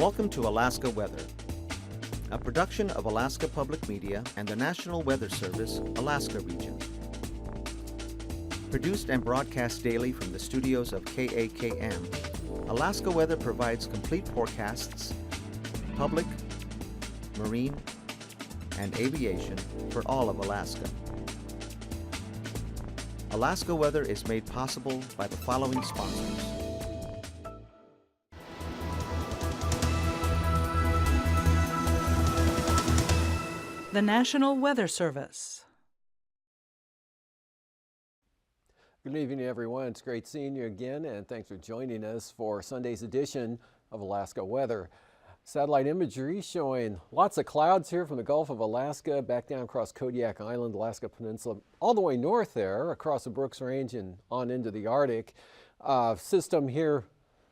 Welcome to Alaska Weather, a production of Alaska Public Media and the National Weather Service, Alaska Region. Produced and broadcast daily from the studios of KAKM, Alaska Weather provides complete forecasts, public, marine, and aviation for all of Alaska. Alaska Weather is made possible by the following sponsors. The National Weather Service. Good evening, everyone. It's great seeing you again, and thanks for joining us for Sunday's edition of Alaska Weather. Satellite imagery showing lots of clouds here from the Gulf of Alaska back down across Kodiak Island, Alaska Peninsula, all the way north there across the Brooks Range and on into the Arctic. System here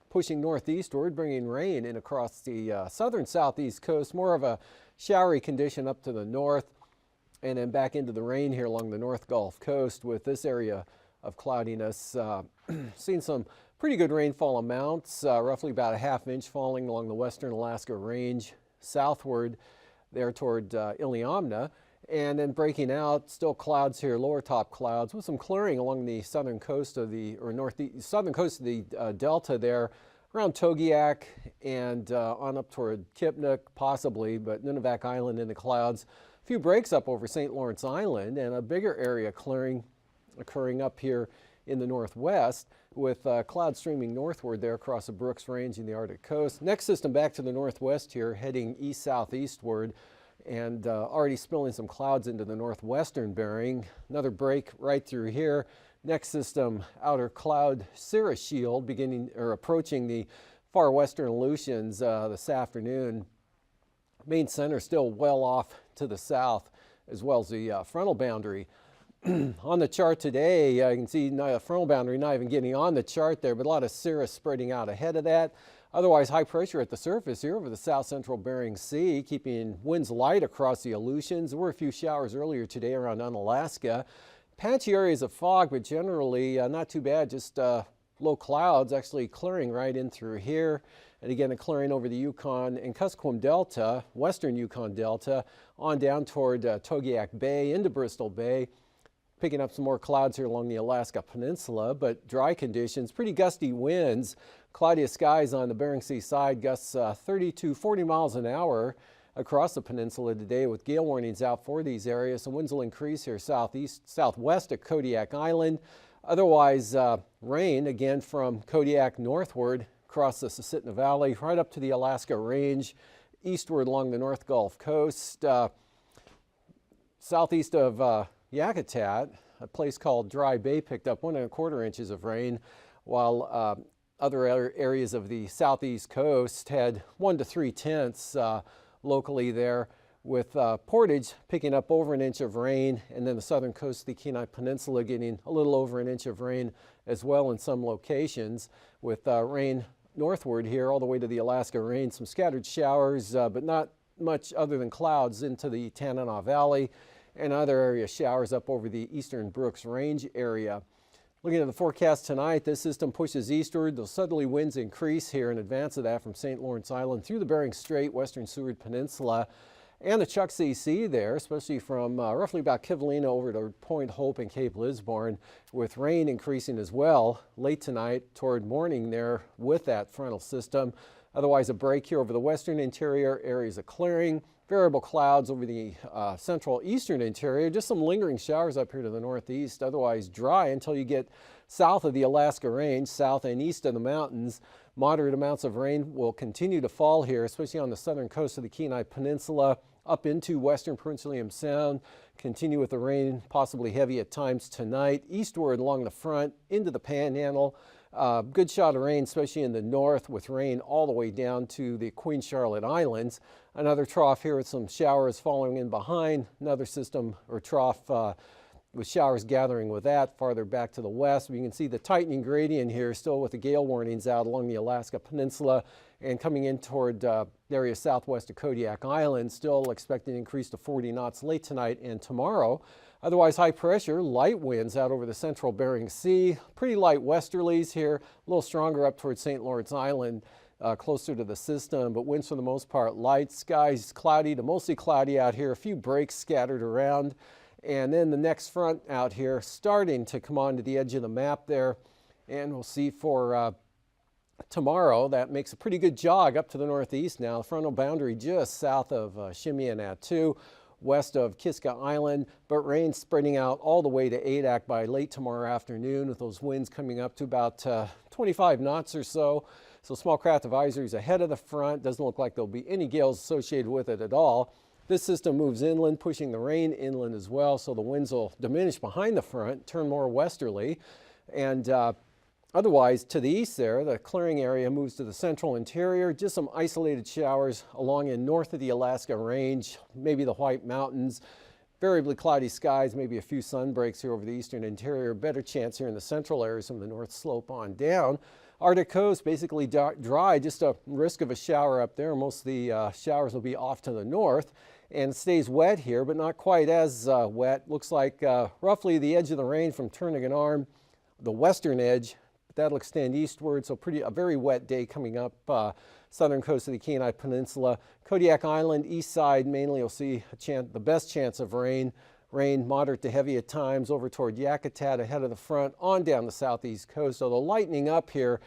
pushing northeastward, bringing rain in across the southern southeast coast, more of a showery condition up to the north, and then back into the rain here along the North Gulf Coast with this area of cloudiness. Seen some pretty good rainfall amounts, roughly about a ½ inch falling along the western Alaska Range southward there toward Iliamna, and then breaking out, still clouds here, lower top clouds with some clearing along the southern coast of the, or southern coast of the delta there around Togiak and on up toward Kipnik possibly, but Nunivak Island in the clouds. A few breaks up over St. Lawrence Island and a bigger area clearing occurring up here in the northwest with clouds streaming northward there across the Brooks Range and the Arctic coast. Next system back to the northwest here, heading east-southeastward and already spilling some clouds into the northwestern bearing. Another break right through here. Next system, outer cloud cirrus shield beginning or approaching the far western Aleutians this afternoon. Main center still well off to the south, as well as the frontal boundary. On the chart today, you can see the frontal boundary not even getting on the chart there, but a lot of cirrus spreading out ahead of that. Otherwise, high pressure at the surface here over the south central Bering Sea, keeping winds light across the Aleutians. There were a few showers earlier today around Unalaska. Patchy areas of fog, but generally not too bad, just low clouds actually clearing right in through here. And again, a clearing over the Yukon and Kuskokwim Delta, western Yukon Delta, on down toward Togiak Bay into Bristol Bay. Picking up some more clouds here along the Alaska Peninsula, but dry conditions, pretty gusty winds. Cloudiest skies on the Bering Sea side, gusts 30 to 40 miles an hour across the peninsula today with gale warnings out for these areas. Some winds will increase here southwest at Kodiak Island. Otherwise, rain again from Kodiak northward across the Susitna Valley right up to the Alaska Range, eastward along the North Gulf Coast. Southeast of Yakutat, a place called Dry Bay picked up 1¼ inches of rain, while other areas of the southeast coast had 1 to 3/10 locally there, with Portage picking up over an inch of rain, and then the southern coast of the Kenai Peninsula getting a little over an inch of rain as well in some locations, with rain northward here all the way to the Alaska Range. Some scattered showers, but not much other than clouds into the Tanana Valley, and other area showers up over the eastern Brooks Range area. Looking at the forecast tonight, this system pushes eastward. Those southerly winds increase here in advance of that from St. Lawrence Island through the Bering Strait, western Seward Peninsula, and the Chukchi Sea there, especially from roughly about Kivalina over to Point Hope and Cape Lisburne, with rain increasing as well late tonight toward morning there with that frontal system. Otherwise, a break here over the western interior, areas of clearing. Variable clouds over the central eastern interior, just some lingering showers up here to the northeast, otherwise dry until you get south of the Alaska Range, south and east of the mountains. Moderate amounts of rain will continue to fall here, especially on the southern coast of the Kenai Peninsula, up into western Prince William Sound. Continue with the rain, possibly heavy at times tonight, eastward along the front, into the Panhandle. Good shot of rain, especially in the north, with rain all the way down to the Queen Charlotte Islands. Another trough here with some showers following in behind. Another system or trough with showers gathering with that farther back to the west. We can see the tightening gradient here still with the gale warnings out along the Alaska Peninsula and coming in toward the area southwest of Kodiak Island. Still expecting an increase to 40 knots late tonight and tomorrow. Otherwise, high pressure, light winds out over the central Bering Sea. Pretty light westerlies here, a little stronger up towards St. Lawrence Island closer to the system, but winds for the most part light. Skies cloudy to mostly cloudy out here. A few breaks scattered around. And then the next front out here starting to come onto the edge of the map there. And we'll see for tomorrow, that makes a pretty good jog up to the northeast now. The frontal boundary just south of Shimianatu, west of Kiska Island, but rain spreading out all the way to Adak by late tomorrow afternoon, with those winds coming up to about 25 knots or so. So small craft advisories ahead of the front. Doesn't look like there'll be any gales associated with it at all. This system moves inland, pushing the rain inland as well, so the winds will diminish behind the front, turn more westerly. And otherwise, to the east there, the clearing area moves to the central interior. Just some isolated showers along and north of the Alaska Range, maybe the White Mountains. Variably cloudy skies, maybe a few sun breaks here over the eastern interior. Better chance here in the central areas from the north slope on down. Arctic coast basically dry, just a risk of a shower up there. Most of the showers will be off to the north. And it stays wet here, but not quite as wet. Looks like roughly the edge of the range from Turnagain Arm, the western edge. That'll extend eastward, so a very wet day coming up southern coast of the Kenai Peninsula. Kodiak Island, east side, mainly you'll see the best chance of rain. Rain moderate to heavy at times over toward Yakutat ahead of the front on down the southeast coast. Although lightening up here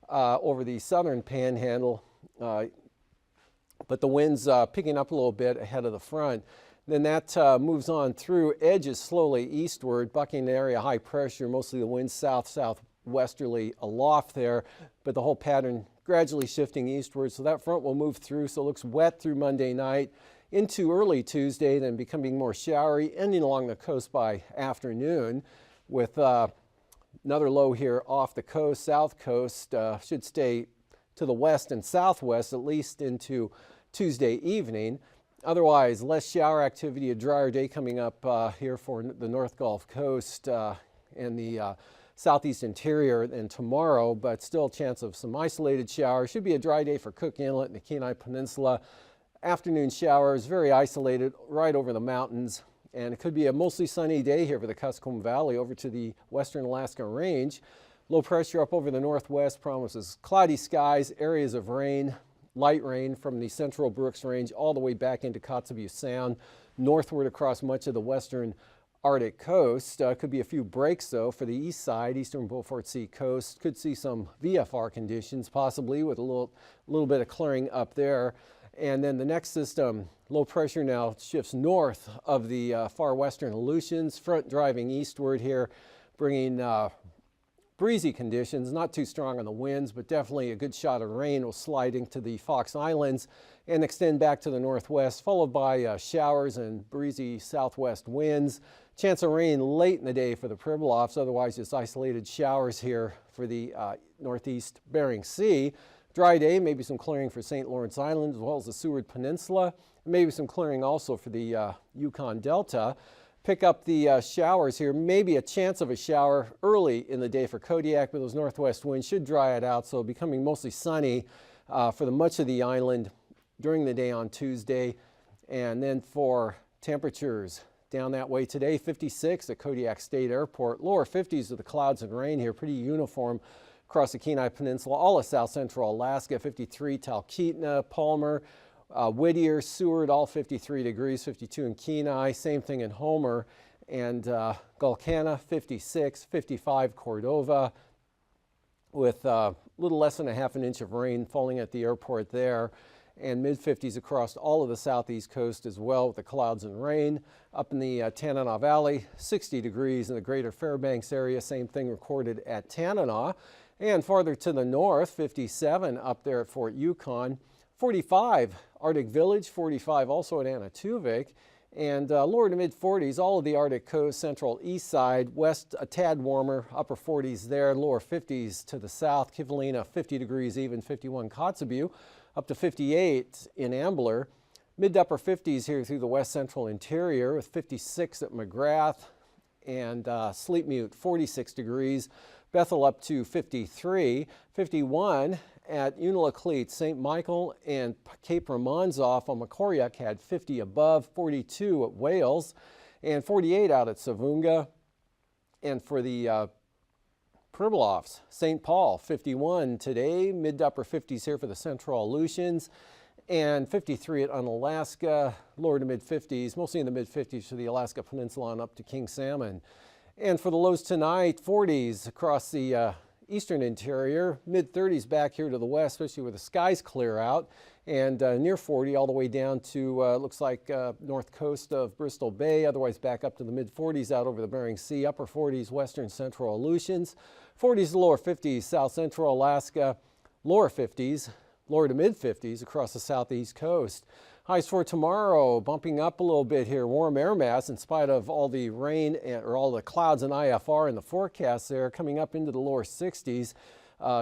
over the southern panhandle, but the wind's picking up a little bit ahead of the front. Then that moves on through, edges slowly eastward, bucking the area high pressure, mostly the wind southwesterly aloft there, but the whole pattern gradually shifting eastward. So that front will move through, so it looks wet through Monday night into early Tuesday, then becoming more showery, ending along the coast by afternoon, with another low here off the coast, south coast, should stay to the west and southwest at least into Tuesday evening. Otherwise, less shower activity, a drier day coming up here for the North Gulf Coast and the southeast interior and tomorrow, but still a chance of some isolated showers. Should be a dry day for Cook Inlet and the Kenai Peninsula. Afternoon showers, very isolated right over the mountains, and it could be a mostly sunny day here for the Kuskokwim Valley over to the western Alaska Range. Low pressure up over the northwest promises cloudy skies, areas of rain, light rain from the central Brooks Range all the way back into Kotzebue Sound, northward across much of the western Arctic coast. Could be a few breaks though for the east side, eastern Beaufort Sea coast. Could see some VFR conditions possibly with a little bit of clearing up there. And then the next system, low pressure now shifts north of the far western Aleutians, front driving eastward here, bringing breezy conditions, not too strong on the winds, but definitely a good shot of rain will slide into the Fox Islands and extend back to the northwest, followed by showers and breezy southwest winds. Chance of rain late in the day for the Pribilofs, otherwise just isolated showers here for the northeast Bering Sea. Dry day, maybe some clearing for St. Lawrence Island as well as the Seward Peninsula, maybe some clearing also for the Yukon Delta. Pick up the showers here, maybe a chance of a shower early in the day for Kodiak, but those northwest winds should dry it out, so becoming mostly sunny for the much of the island during the day on Tuesday. And then for temperatures down that way today, 56 at Kodiak State Airport, lower 50s with the clouds and rain here, pretty uniform across the Kenai Peninsula, all of south central Alaska, 53 Talkeetna, Palmer, Whittier, Seward, all 53 degrees, 52 in Kenai, same thing in Homer, and Gulkana, 56, 55 Cordova, with a little less than a half an inch of rain falling at the airport there, and mid-50s across all of the southeast coast as well with the clouds and rain. Up in the Tanana Valley, 60 degrees in the greater Fairbanks area, same thing recorded at Tanana. And farther to the north, 57 up there at Fort Yukon, 45 Arctic Village, 45 also at Anatuvik, and lower to mid-40s, all of the Arctic coast, central east side, west a tad warmer, upper 40s there, lower 50s to the south, Kivalina 50 degrees even, 51 Kotzebue, up to 58 in Ambler, mid to upper 50s here through the west central interior with 56 at McGrath, and Sleepmute 46 degrees, Bethel up to 53, 51 at Unalakleet, St. Michael and Cape Romanzoff on Macoriak had 50 above, 42 at Wales, and 48 out at Savunga. And for the Pribilofs, St. Paul, 51 today, mid to upper 50s here for the central Aleutians, and 53 at Unalaska, lower to mid 50s, mostly in the mid 50s for the Alaska Peninsula and up to King Salmon. And for the lows tonight, 40s across the eastern interior, mid 30s back here to the west, especially where the skies clear out, and near 40 all the way down to looks like north coast of Bristol Bay, otherwise back up to the mid 40s out over the Bering Sea, upper 40s western central Aleutians, 40s to lower 50s south central Alaska, lower 50s, lower to mid 50s across the southeast coast. Highs for tomorrow bumping up a little bit here. Warm air mass in spite of all the rain or all the clouds and IFR in the forecast there, coming up into the lower 60s,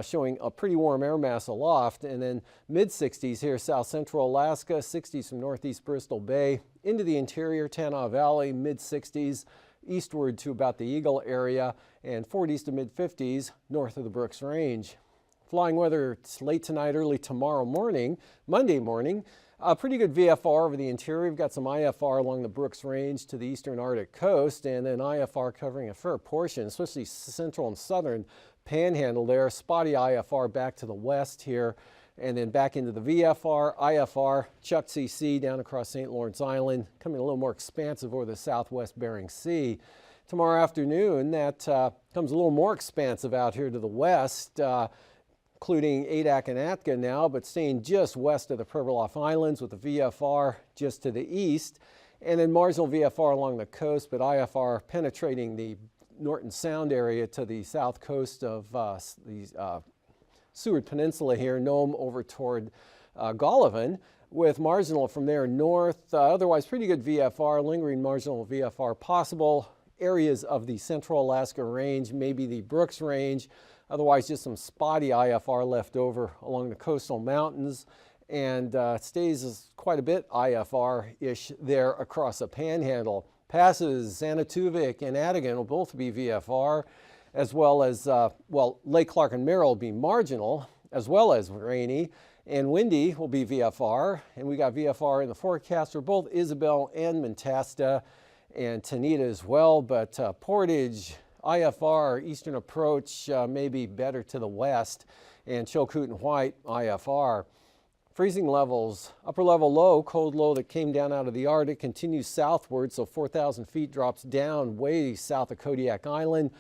showing a pretty warm air mass aloft. And then mid 60s here south central Alaska, 60s from northeast Bristol Bay into the interior Tanana Valley, mid 60s eastward to about the Eagle area, and 40s to mid 50s north of the Brooks Range. Flying weather late tonight, early tomorrow morning, Monday morning. Pretty good VFR over the interior. We've got some IFR along the Brooks Range to the eastern Arctic coast, and then IFR covering a fair portion, especially central and southern panhandle there. Spotty IFR back to the west here, and then back into the VFR, IFR, Chuck CC down across St. Lawrence Island, coming a little more expansive over the southwest Bering Sea. Tomorrow afternoon, that comes a little more expansive out here to the west, including Adak and Atka now, but staying just west of the Pribilof Islands with the VFR just to the east, and then marginal VFR along the coast, but IFR penetrating the Norton Sound area to the south coast of the Seward Peninsula here, Nome over toward Golovin, with marginal from there north. Otherwise, pretty good VFR, lingering marginal VFR possible. Areas of the Central Alaska Range, maybe the Brooks Range. Otherwise, just some spotty IFR left over along the coastal mountains, and stays quite a bit IFR-ish there across the panhandle. Passes Zanatuvik and Adigan will both be VFR, as well as, Lake Clark and Merrill will be marginal, as well as rainy, and windy will be VFR, and we got VFR in the forecast for both Isabel and Mentasta, and Tanita as well, but Portage, IFR, eastern approach may be better to the west, and Chilkoot and White, IFR. Freezing levels, upper level low, cold low that came down out of the Arctic continues southward, so 4,000 feet drops down way south of Kodiak Island.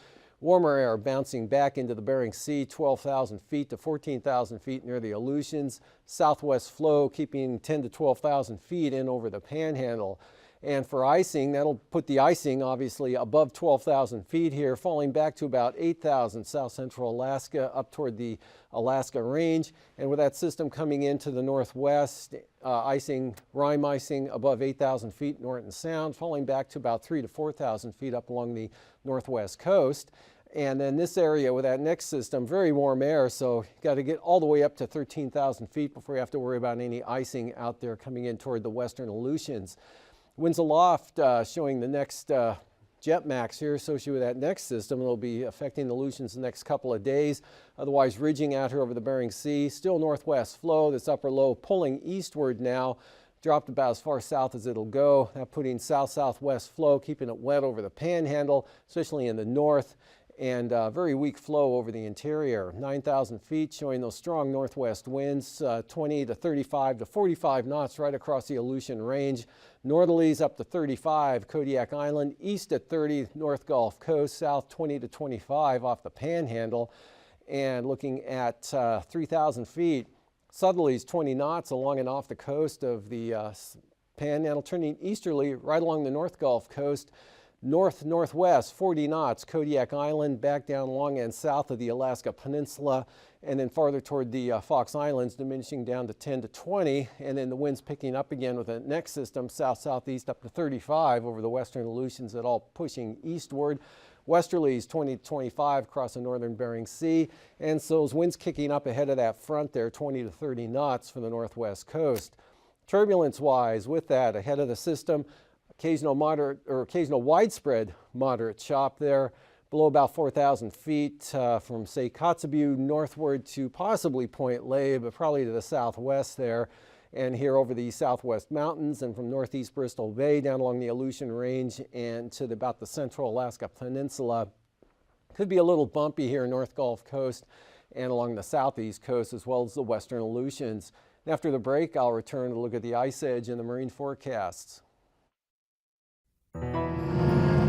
Warmer air bouncing back into the Bering Sea, 12,000 feet to 14,000 feet near the Aleutians. Southwest flow keeping 10 to 12,000 feet in over the Panhandle. And for icing, that'll put the icing obviously above 12,000 feet here, falling back to about 8,000 south central Alaska up toward the Alaska Range. And with that system coming into the northwest, rime icing above 8,000 feet Norton Sound, falling back to about 3,000 to 4,000 feet up along the northwest coast. And then this area with that next system, very warm air, so you got to get all the way up to 13,000 feet before you have to worry about any icing out there coming in toward the western Aleutians. Winds aloft showing the next jet max here associated with that next system. It'll be affecting the Aleutians the next couple of days. Otherwise, ridging out here over the Bering Sea. Still northwest flow. This upper low pulling eastward now. Dropped about as far south as it'll go. Now putting south-southwest flow, keeping it wet over the Panhandle, especially in the north. And very weak flow over the interior. 9,000 feet showing those strong northwest winds, 20 to 35 to 45 knots right across the Aleutian Range. Northerlies up to 35, Kodiak Island, east at 30, North Gulf Coast, south 20 to 25 off the Panhandle. And looking at 3,000 feet, southerlies 20 knots along and off the coast of the Panhandle, turning easterly right along the North Gulf Coast. North-northwest, 40 knots, Kodiak Island, back down along and south of the Alaska Peninsula, and then farther toward the Fox Islands, diminishing down to 10 to 20, and then the winds picking up again with the next system, south-southeast up to 35 over the western Aleutians, that all pushing eastward. Westerlies 20 to 25 across the northern Bering Sea, and so those winds kicking up ahead of that front there, 20 to 30 knots for the northwest coast. Turbulence-wise, with that, ahead of the system, occasional widespread moderate chop there, below about 4,000 feet from, say, Kotzebue northward to possibly Point Lay, but probably to the southwest there, and here over the southwest mountains, and from northeast Bristol Bay down along the Aleutian Range and to about the central Alaska Peninsula. Could be a little bumpy here in North Gulf Coast and along the southeast coast, as well as the western Aleutians. And after the break, I'll return to look at the ice edge and the marine forecasts.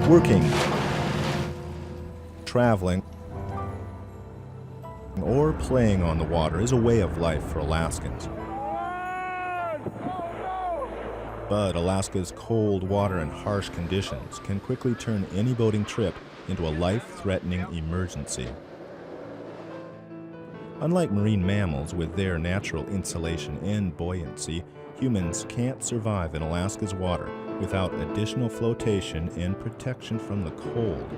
Working, traveling, or playing on the water is a way of life for Alaskans. But Alaska's cold water and harsh conditions can quickly turn any boating trip into a life-threatening emergency. Unlike marine mammals with their natural insulation and buoyancy, humans can't survive in Alaska's water without additional flotation and protection from the cold.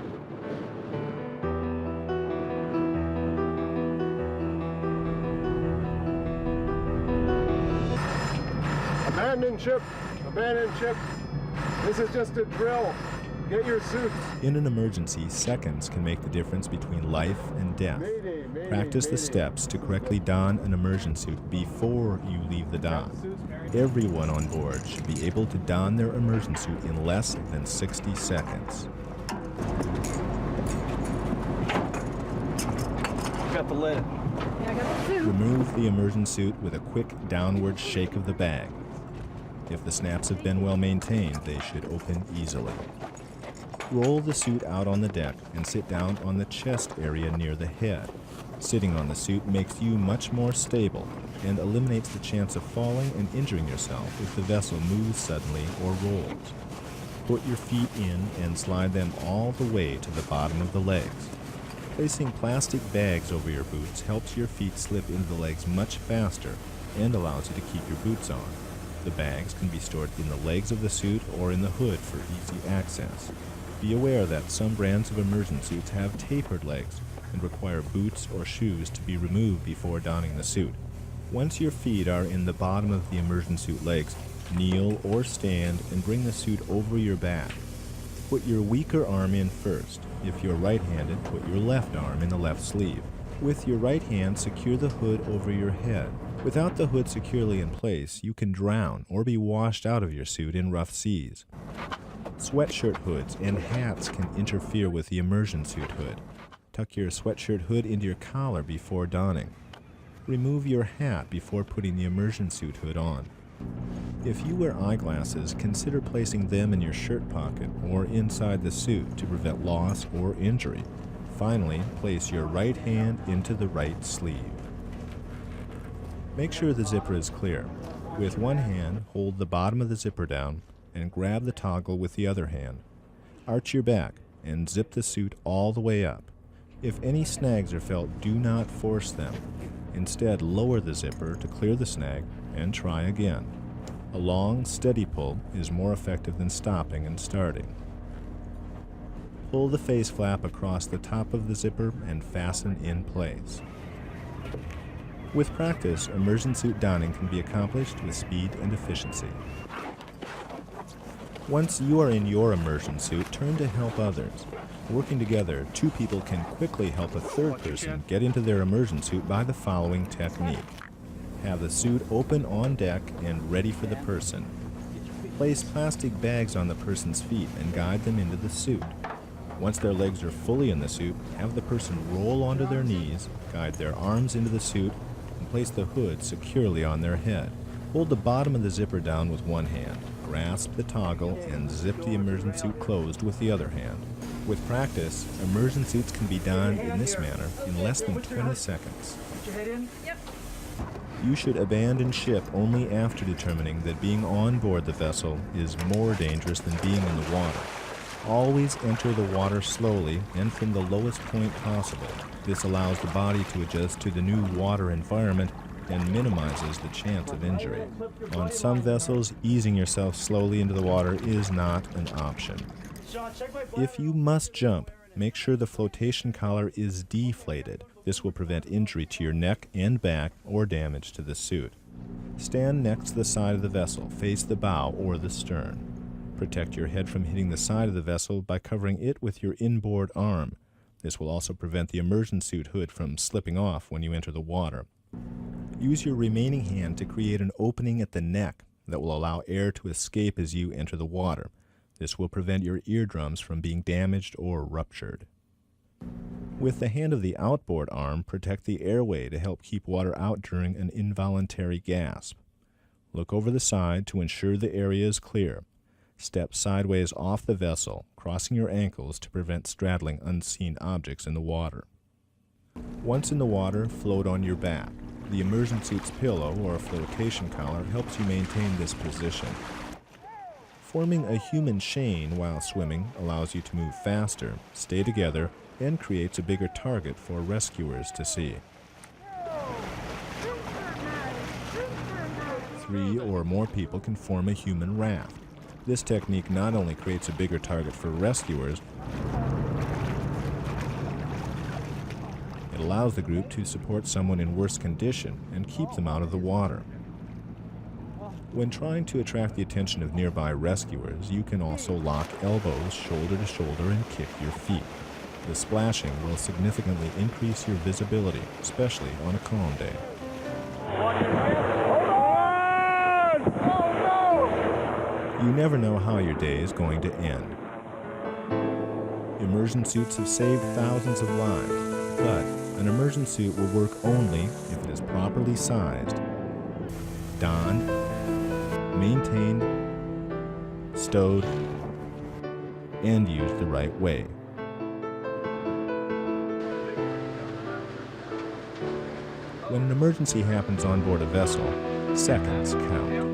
Abandon ship! Abandon ship! This is just a drill. Get your suits. In an emergency, seconds can make the difference between life and death. Practice the steps to correctly don an immersion suit before you leave the dock. Everyone on board should be able to don their immersion suit in less than 60 seconds. Got the lid. Yeah, I got the suit. Remove the immersion suit with a quick downward shake of the bag. If the snaps have been well maintained, they should open easily. Roll the suit out on the deck and sit down on the chest area near the head. Sitting on the suit makes you much more stable and eliminates the chance of falling and injuring yourself if the vessel moves suddenly or rolls. Put your feet in and slide them all the way to the bottom of the legs. Placing plastic bags over your boots helps your feet slip into the legs much faster and allows you to keep your boots on. The bags can be stored in the legs of the suit or in the hood for easy access. Be aware that some brands of immersion suits have tapered legs and require boots or shoes to be removed before donning the suit. Once your feet are in the bottom of the immersion suit legs, kneel or stand and bring the suit over your back. Put your weaker arm in first. If you're right-handed, put your left arm in the left sleeve. With your right hand, secure the hood over your head. Without the hood securely in place, you can drown or be washed out of your suit in rough seas. Sweatshirt hoods and hats can interfere with the immersion suit hood. Tuck your sweatshirt hood into your collar before donning. Remove your hat before putting the immersion suit hood on. If you wear eyeglasses, consider placing them in your shirt pocket or inside the suit to prevent loss or injury. Finally, place your right hand into the right sleeve. Make sure the zipper is clear. With one hand, hold the bottom of the zipper down and grab the toggle with the other hand. Arch your back and zip the suit all the way up. If any snags are felt, do not force them. Instead, lower the zipper to clear the snag and try again. A long, steady pull is more effective than stopping and starting. Pull the face flap across the top of the zipper and fasten in place. With practice, immersion suit donning can be accomplished with speed and efficiency. Once you are in your immersion suit, turn to help others. Working together, two people can quickly help a third person get into their immersion suit by the following technique. Have the suit open on deck and ready for the person. Place plastic bags on the person's feet and guide them into the suit. Once their legs are fully in the suit, have the person roll onto their knees, guide their arms into the suit, and place the hood securely on their head. Hold the bottom of the zipper down with one hand, grasp the toggle, and zip the immersion suit closed with the other hand. With practice, immersion suits can be donned in this manner in less than 20 seconds. Put your head in. Yep. You should abandon ship only after determining that being on board the vessel is more dangerous than being in the water. Always enter the water slowly and from the lowest point possible. This allows the body to adjust to the new water environment and minimizes the chance of injury. On some vessels, easing yourself slowly into the water is not an option. If you must jump, make sure the flotation collar is deflated. This will prevent injury to your neck and back or damage to the suit. Stand next to the side of the vessel, face the bow or the stern. Protect your head from hitting the side of the vessel by covering it with your inboard arm. This will also prevent the immersion suit hood from slipping off when you enter the water. Use your remaining hand to create an opening at the neck that will allow air to escape as you enter the water. This will prevent your eardrums from being damaged or ruptured. With the hand of the outboard arm, protect the airway to help keep water out during an involuntary gasp. Look over the side to ensure the area is clear. Step sideways off the vessel, crossing your ankles to prevent straddling unseen objects in the water. Once in the water, float on your back. The immersion suit's pillow or flotation collar helps you maintain this position. Forming a human chain while swimming allows you to move faster, stay together, and creates a bigger target for rescuers to see. 3 or more people can form a human raft. This technique not only creates a bigger target for rescuers, it allows the group to support someone in worse condition and keep them out of the water. When trying to attract the attention of nearby rescuers, you can also lock elbows shoulder to shoulder and kick your feet. The splashing will significantly increase your visibility, especially on a calm day. You never know how your day is going to end. Immersion suits have saved thousands of lives, but an immersion suit will work only if it is properly sized, donned, maintained, stowed, and used the right way. When an emergency happens on board a vessel, seconds count.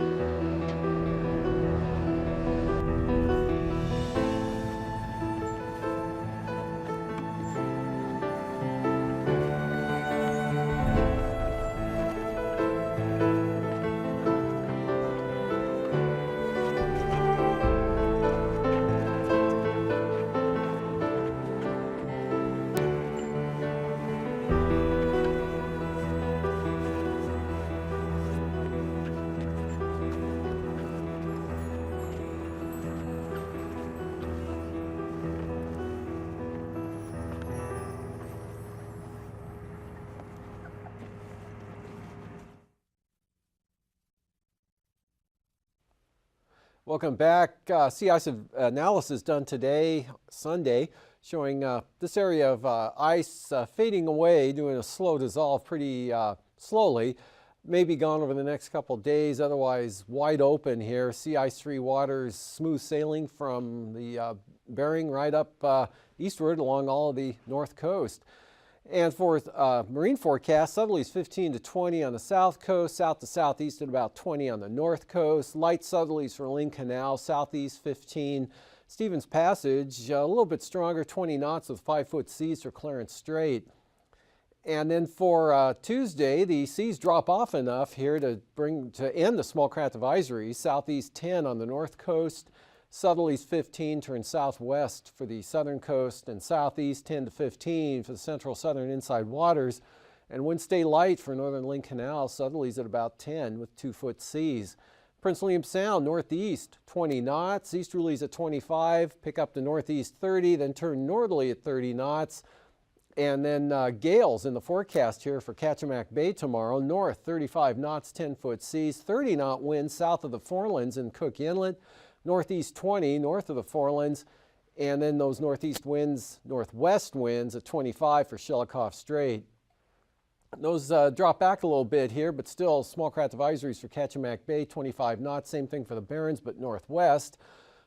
Welcome back. Sea ice analysis done today, Sunday, showing this area of ice fading away, doing a slow dissolve pretty slowly. May be gone over the next couple days, otherwise wide open here. Sea ice-free waters, smooth sailing from the Bering right up eastward along all of the north coast. And for marine forecast, southerlies 15 to 20 on the south coast, south to southeast at about 20 on the north coast. Light southerlies for Lynn Canal, southeast 15. Stevens Passage, a little bit stronger, 20 knots with 5-foot seas for Clarence Strait. And then for Tuesday, the seas drop off enough here to end the small craft advisories. Southeast 10 on the north coast. Southerlies 15 turn southwest for the southern coast, and southeast 10 to 15 for the central southern inside waters. And winds stay light for northern Lynn Canal, southerlies at about 10 with 2-foot seas. Prince William Sound northeast 20 knots, easterlies at 25, pick up to northeast 30, then turn northerly at 30 knots. And then gales in the forecast here for Kachemak Bay tomorrow, north 35 knots, 10-foot seas, 30-knot winds south of the Forelands in Cook Inlet. Northeast 20 north of the Forelands, and then those northeast winds, northwest winds at 25 for Shelikof Strait. Those drop back a little bit here, but still small craft advisories for Kachemak Bay, 25 knots. Same thing for the Barrens, but northwest.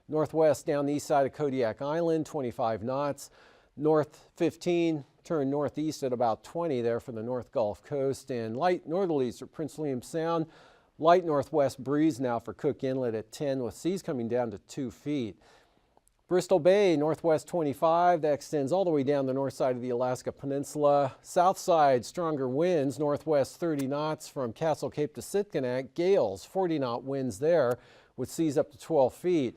Northwest down the east side of Kodiak Island, 25 knots. North 15, turn northeast at about 20 there for the North Gulf Coast, and light northerlies for Prince William Sound. Light northwest breeze now for Cook Inlet at 10 with seas coming down to 2 feet. Bristol Bay, northwest 25, that extends all the way down the north side of the Alaska Peninsula. South side, stronger winds, northwest 30 knots from Castle Cape to Sitkinak. Gales, 40-knot winds there with seas up to 12 feet.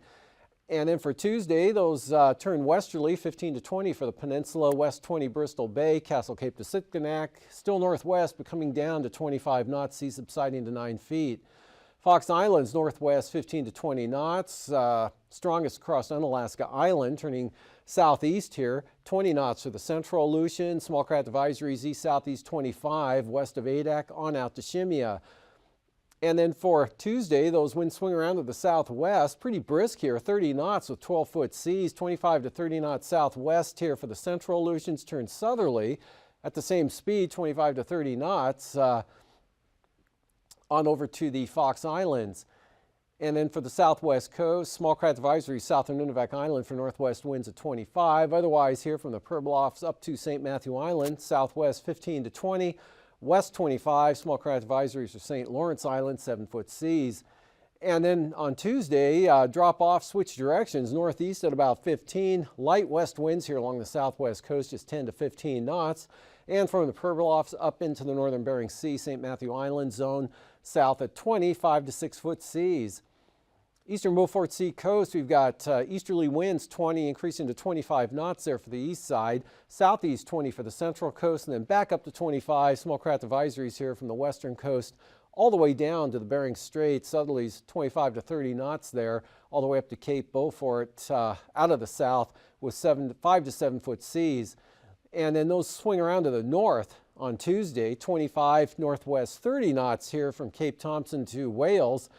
And then for Tuesday, those turn westerly, 15 to 20 for the peninsula, west 20 Bristol Bay, Castle Cape to Sitkinak, still northwest, but coming down to 25 knots, seas subsiding to 9 feet. Fox Islands, northwest 15 to 20 knots, strongest across Unalaska Island, turning southeast here, 20 knots for the central Aleutian, small craft advisories east-southeast 25, west of Adak, on out to Shemya. And then for Tuesday, those winds swing around to the southwest, pretty brisk here, 30 knots with 12-foot seas, 25 to 30 knots southwest here for the central Aleutians, turn southerly at the same speed, 25 to 30 knots, on over to the Fox Islands. And then for the southwest coast, small craft advisory south of Nunivak Island for northwest winds at 25. Otherwise, here from the Pribilofs up to St. Matthew Island, southwest 15 to 20. West 25, small craft advisories for St. Lawrence Island, 7-foot seas. And then on Tuesday, drop off, switch directions, northeast at about 15. Light west winds here along the southwest coast, just 10 to 15 knots. And from the Pribilofs up into the northern Bering Sea, St. Matthew Island zone, south at 20, 5 to 6-foot seas. Eastern Beaufort Sea coast, we've got easterly winds 20 increasing to 25 knots there for the east side, southeast 20 for the central coast, and then back up to 25. Small craft advisories here from the western coast all the way down to the Bering Strait, southerlies 25 to 30 knots there, all the way up to Cape Beaufort out of the south with 5 to 7-foot seas. And then those swing around to the north on Tuesday, 25 northwest 30 knots here from Cape Thompson to Wales.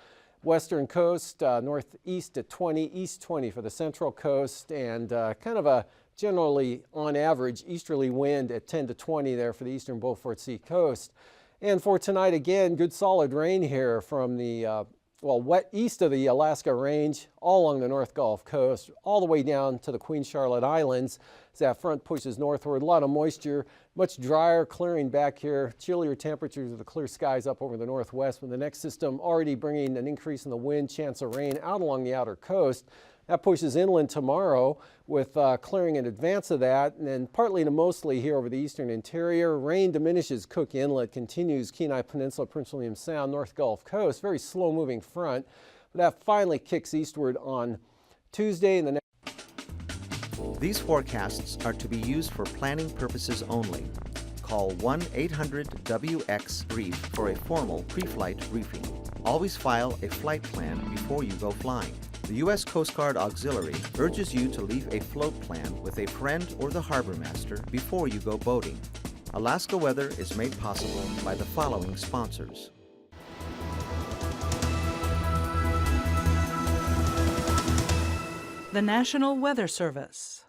Western coast, northeast at 20, east 20 for the central coast, and kind of a generally on average easterly wind at 10 to 20 there for the eastern Beaufort Sea coast. And for tonight, again, good solid rain here from the wet east of the Alaska Range, all along the North Gulf Coast, all the way down to the Queen Charlotte Islands. As that front pushes northward, a lot of moisture, much drier, clearing back here, chillier temperatures with the clear skies up over the northwest, with the next system already bringing an increase in the wind, chance of rain out along the outer coast. That pushes inland tomorrow with clearing in advance of that, and then partly to mostly here over the eastern interior. Rain diminishes Cook Inlet, continues Kenai Peninsula, Prince William Sound, North Gulf Coast. Very slow moving front, but that finally kicks eastward on Tuesday and the next. These forecasts are to be used for planning purposes only. Call 1-800-WX-BRIEF for a formal pre-flight briefing. Always file a flight plan before you go flying. The U.S. Coast Guard Auxiliary urges you to leave a float plan with a friend or the harbor master before you go boating. Alaska Weather is made possible by the following sponsors. The National Weather Service.